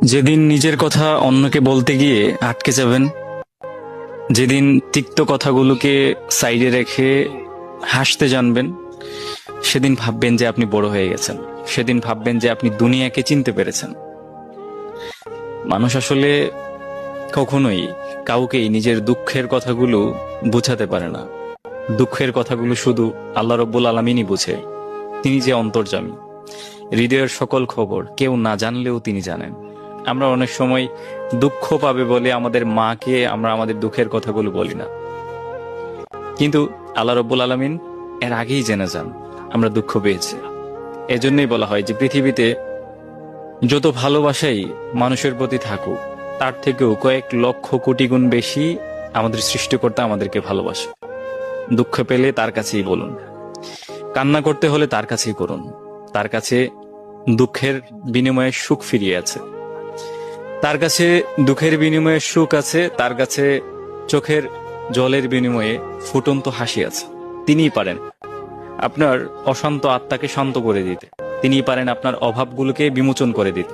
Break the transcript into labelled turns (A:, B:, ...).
A: যেদিন নিজের কথা অন্যকে বলতে গিয়ে আটকে যাবেন, যেদিন তিক্ত কথাগুলোকে সাইডে রেখে হাসতে জানবেন, সেদিন ভাববেন যে আপনি বড় হয়ে গেছেন। সেদিন ভাববেন যে আপনি দুনিয়াকে চিনতে পেরেছেন। মানুষ আসলে কখনোই কাউকেই নিজের দুঃখের কথাগুলো বোঝাতে পারে না। দুঃখের কথাগুলো শুধু আল্লাহ রব্বুল আলমিনই বুঝে। তিনি যে অন্তর্যামী, হৃদয়ের সকল খবর কেউ না জানলেও তিনি জানেন। আমরা অনেক সময় দুঃখ পাবে বলে আমাদের মাকে আমরা আমাদের দুঃখের কথাগুলো বলি না, কিন্তু আল্লাহ রব্বুল আলমিন এর আগেই জেনে যান আমরা দুঃখ পেয়েছি। এজন্যই বলা হয় যে পৃথিবীতে যত ভালোবাসাই মানুষের প্রতি থাকুক, তার থেকেও কয়েক লক্ষ কোটি গুণ বেশি আমাদের সৃষ্টিকর্তা আমাদেরকে ভালোবাসে। দুঃখ পেলে তার কাছেই বলুন, কান্না করতে হলে তার কাছেই করুন। তার কাছে দুঃখের বিনিময়ে সুখ ফিরিয়ে আছে, তার কাছে দুঃখের বিনিময়ে সুখ আছে, তার কাছে চোখের জলের বিনিময়ে ফুটন্ত হাসি আছে। তিনিই পারেন আপনার অশান্ত আত্মাকে শান্ত করে দিতে, তিনিই পারেন আপনার অভাবগুলোকে বিমোচন করে দিতে।